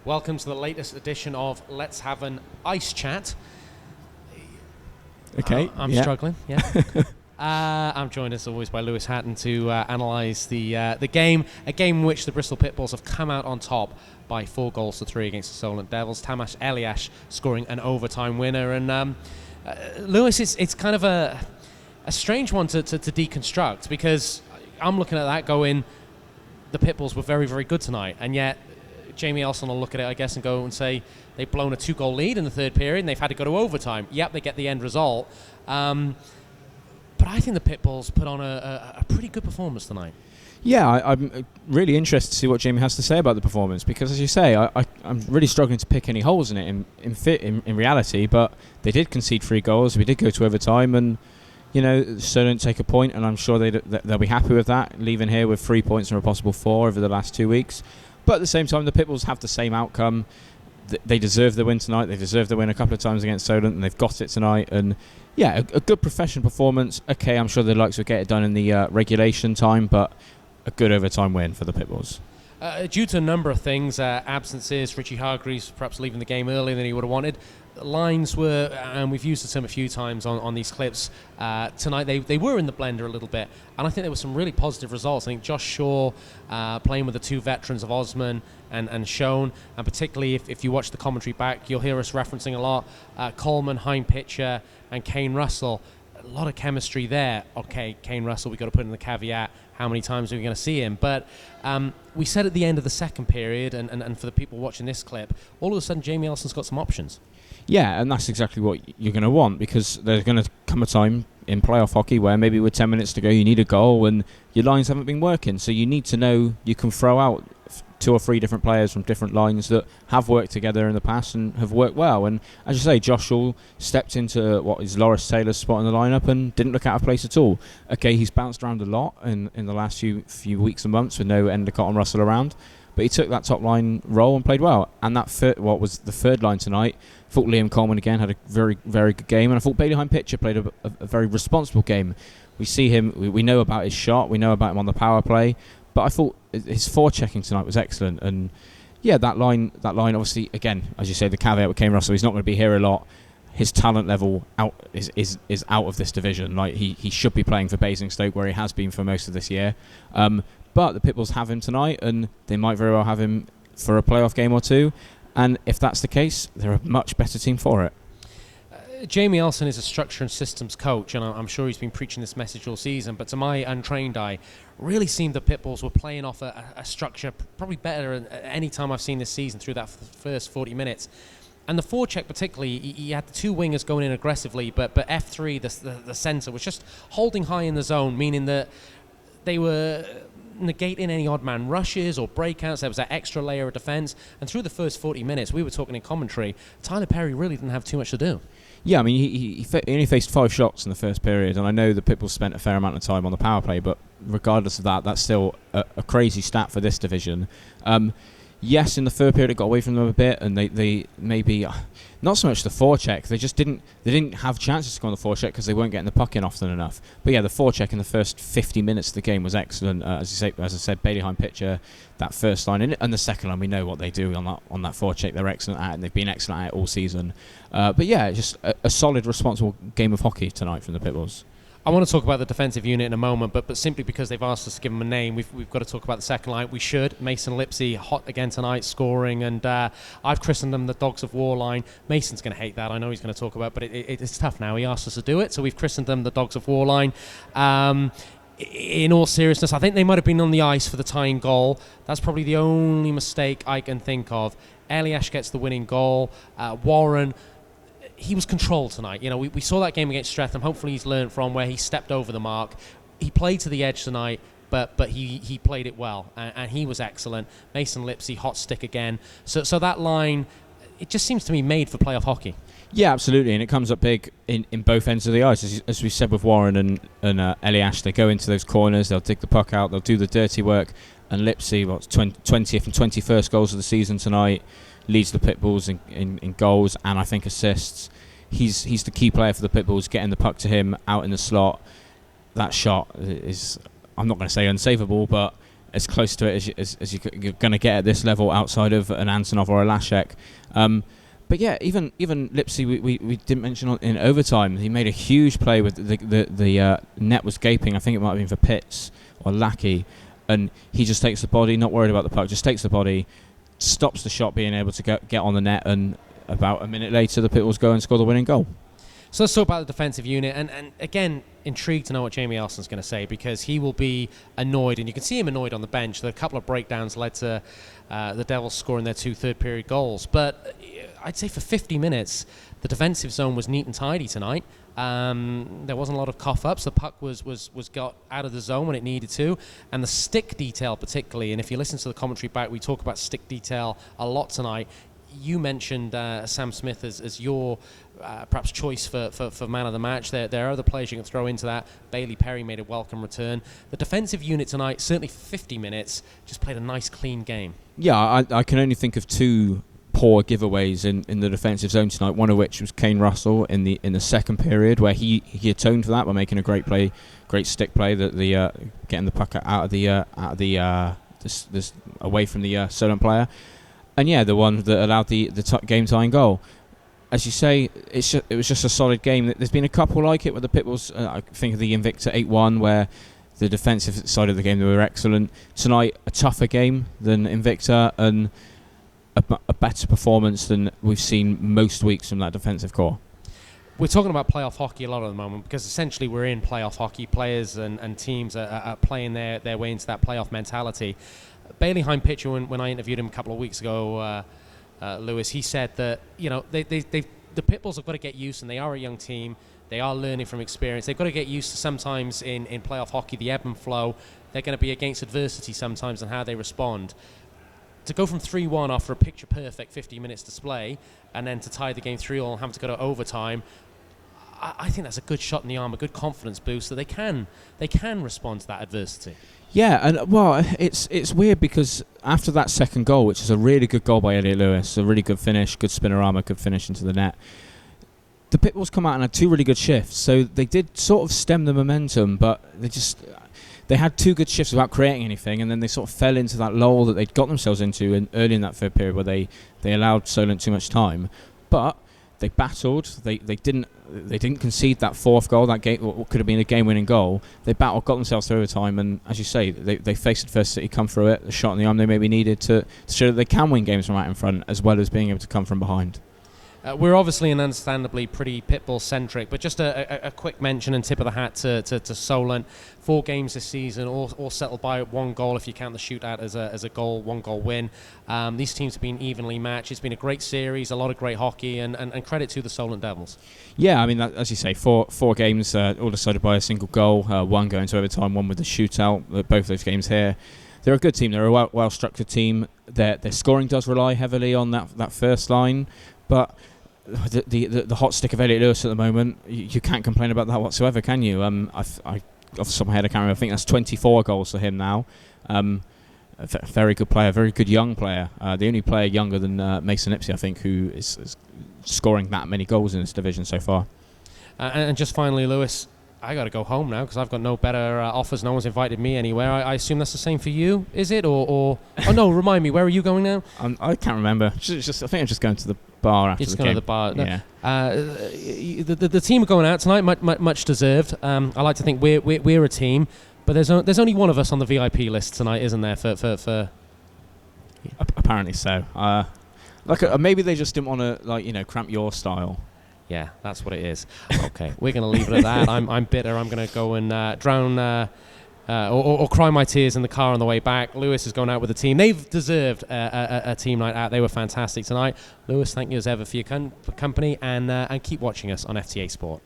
Welcome to the latest edition of Let's Have an Ice Chat. Okay. I'm struggling, yeah. I'm joined as always by Lewis Hatton to analyse the game, a game in which the Bristol Pitbulls have come out on top by 4-3 against the Solent Devils. Tamas Eliash scoring an overtime winner. And Lewis, it's kind of a strange one to deconstruct, because I'm looking at that going, the Pitbulls were very, very good tonight, and yet Jamie Elson will look at it, I guess, and go and say they've blown a 2-goal lead in the third period and they've had to go to overtime. Yep, they get the end result. But I think the Pitbulls put on a pretty good performance tonight. Yeah, I'm really interested to see what Jamie has to say about the performance, because, as you say, I'm really struggling to pick any holes in it in reality, but they did concede 3 goals. We did go to overtime, and Solent take a point, and I'm sure they'll be happy with that, leaving here with 3 points from a possible 4 over the last 2 weeks. But at the same time, the Pitbulls have the same outcome. They deserve the win tonight. They deserve the win a couple of times against Solent, and they've got it tonight. And yeah, a good professional performance. Okay, I'm sure the likes will get it done in the regulation time, but a good overtime win for the Pitbulls. Due to a number of things, absences, Richie Hargreaves perhaps leaving the game earlier than he would have wanted. Lines were, and we've used the term a few times on these clips, tonight they were in the blender a little bit, and I think there were some really positive results. I think Josh Shaw playing with the 2 veterans of Osman and Schoen, and particularly if you watch the commentary back, you'll hear us referencing a lot Coleman, Hein Pitcher and Kane Russell. A lot of chemistry there. Okay, Kane Russell, we've got to put in the caveat, how many times are we going to see him? But we said at the end of the second period, and for the people watching this clip, all of a sudden Jamie Elson's got some options. Yeah, and that's exactly what you're going to want, because there's going to come a time in playoff hockey where maybe with 10 minutes to go you need a goal and your lines haven't been working. So you need to know you can throw out 2 or 3 different players from different lines that have worked together in the past and have worked well. And as you say, Josh Shaw stepped into what is Loris Taylor's spot in the lineup and didn't look out of place at all. Okay, he's bounced around a lot in the last few weeks and months with no Endicott and Russell around, but he took that top line role and played well. And that what was the third line tonight, I thought Liam Coleman again had a very, very good game, and I thought Bailey Hein Pitcher played a very responsible game. We see him, we know about his shot, we know about him on the power play, but I thought his forechecking tonight was excellent. And yeah, that line obviously, again, as you say, the caveat with Kane Russell, he's not going to be here a lot. His talent level is out of this division. Like he should be playing for Basingstoke, where he has been for most of this year. But the Pitbulls have him tonight, and they might very well have him for a playoff game or 2. And if that's the case, they're a much better team for it. Jamie Elson is a structure and systems coach, and I'm sure he's been preaching this message all season, but to my untrained eye, really seemed the Pitbulls were playing off a structure probably better than any time I've seen this season through that first 40 minutes. And the forecheck particularly, he had the 2 wingers going in aggressively, but F3, the centre, was just holding high in the zone, meaning that they were negating any odd man rushes or breakouts. There was that extra layer of defence, and through the first 40 minutes, we were talking in commentary, Tyler Perry really didn't have too much to do. Yeah, I mean, he only faced 5 shots in the first period, and I know the Pitbulls spent a fair amount of time on the power play, but regardless of that, that's still a crazy stat for this division. Yes, in the third period it got away from them a bit, and they maybe not so much the forecheck. They didn't have chances to go on the forecheck because they weren't getting the puck in often enough. But yeah, the forecheck in the first 50 minutes of the game was excellent. As I said, Bailey Hein Pitcher, that first line, and the second line, we know what they do on that forecheck. They're excellent at it, and they've been excellent at it all season. But yeah, just a solid, responsible game of hockey tonight from the Pitbulls. I want to talk about the defensive unit in a moment, but simply because they've asked us to give them a name, we've got to talk about the second line. We should. Mason Lipsey, hot again tonight, scoring, and I've christened them the Dogs of War line. Mason's going to hate that. I know he's going to talk about it, but it's tough now. He asked us to do it, so we've christened them the Dogs of War line. In all seriousness, I think they might have been on the ice for the tying goal. That's probably the only mistake I can think of. Eliash gets the winning goal. Warren, he was controlled tonight. We saw that game against Streatham. Hopefully he's learned from where he stepped over the mark. He played to the edge tonight, but he played it well, and he was excellent. Mason Lipsey, hot stick again. So that line, it just seems to me made for playoff hockey. Yeah, absolutely, and it comes up big in both ends of the ice. As we said with Warren and Eliash, they go into those corners, they'll dig the puck out, they'll do the dirty work, and Lipsey, 20th and 21st goals of the season tonight, leads the Pitbulls in goals and I think assists. He's the key player for the Pitbulls, getting the puck to him out in the slot. That shot is, I'm not going to say unsavable, but as close to it as you're going to get at this level outside of an Antonov or a Lashek. But yeah, even Lipsy, we didn't mention in overtime. He made a huge play with the net was gaping. I think it might have been for Pitts or Lackey, and he just takes the body, not worried about the puck, just takes the body, stops the shot being able to get on the net, and about a minute later the Pitbulls go and score the winning goal. So let's talk about the defensive unit, and again, intrigued to know what Jamie Elson's going to say, because he will be annoyed, and you can see him annoyed on the bench. There are a couple of breakdowns led to the Devils scoring their 2 third-period goals. But I'd say for 50 minutes, the defensive zone was neat and tidy tonight. There wasn't a lot of cough-ups. The puck was got out of the zone when it needed to, and the stick detail particularly. And if you listen to the commentary back, we talk about stick detail a lot tonight. You mentioned Sam Smith as your perhaps choice for man of the match. There are other players you can throw into that. Bailey Perry made a welcome return. The defensive unit tonight, certainly for 50 minutes, just played a nice, clean game. Yeah, I can only think of 2 poor giveaways in the defensive zone tonight. One of which was Kane Russell in the second period, where he atoned for that by making a great play, great stick play, that getting the puck out of the this away from the Solent player. And yeah, the one that allowed the game-tying goal. As you say, it was just a solid game. There's been a couple like it where the Pitbulls, I think of the Invicta 8-1, where the defensive side of the game, they were excellent. Tonight, a tougher game than Invicta, and a better performance than we've seen most weeks from that defensive core. We're talking about playoff hockey a lot at the moment, because essentially we're in playoff hockey. Players and teams are playing their way into that playoff mentality. Bailey Heim-Pitcher, when I interviewed him a couple of weeks ago, Lewis, he said that the Pitbulls have got to get used, and they are a young team. They are learning from experience. They've got to get used to sometimes in playoff hockey, the ebb and flow. They're going to be against adversity sometimes and how they respond. To go from 3-1 after a picture-perfect 50 minutes display, and then to tie the game 3-3 and have to go to overtime, I think that's a good shot in the arm, a good confidence boost, that they can respond to that adversity. Yeah, and well, it's weird, because after that second goal, which is a really good goal by Elliot Lewis, a really good finish, good spinorama, good finish into the net, the Pitbulls come out and had 2 really good shifts. So they did sort of stem the momentum, but they had 2 good shifts without creating anything, and then they sort of fell into that lull that they'd got themselves into early in that third period, where they allowed Solent too much time. But they battled. They didn't concede that 4th goal, that game, what could have been a game-winning goal. They battled, got themselves through overtime, and as you say, they faced adversity, come through it. The shot in the arm they maybe needed to show that they can win games from out in front, as well as being able to come from behind. We're obviously and understandably pretty Pitbull-centric, but just a quick mention and tip of the hat to Solent. 4 games this season, all settled by 1 goal if you count the shootout as a goal, 1-goal win. These teams have been evenly matched. It's been a great series, a lot of great hockey, and credit to the Solent Devils. Yeah, I mean, as you say, four games all decided by a single goal, 1 going to overtime, 1 with the shootout, both those games here. They're a good team. They're a well-structured team. Their scoring does rely heavily on that first line, but the hot stick of Elliot Lewis at the moment, you can't complain about that whatsoever, can you? Off the top of my head, I can't remember. I think that's 24 goals for him now. A very good player, very good young player. The only player younger than Mason Lipsy, I think, who is scoring that many goals in this division so far. And just finally, Lewis, I got to go home now because I've got no better offers. No one's invited me anywhere. I assume that's the same for you, is it? Or oh no, remind me, where are you going now? I can't remember. I think I'm just going to the bar after the game. You're just going to the bar. Yeah. The team are going out tonight, much deserved. I like to think we're a team, but there's only one of us on the VIP list tonight, isn't there? For apparently so. Maybe they just didn't want to cramp your style. Yeah, that's what it is. Okay, we're going to leave it at that. I'm bitter. I'm going to go and drown or cry my tears in the car on the way back. Lewis is going out with the team. They've deserved a team night out. They were fantastic tonight. Lewis, thank you as ever for your company, and keep watching us on FTA Sport.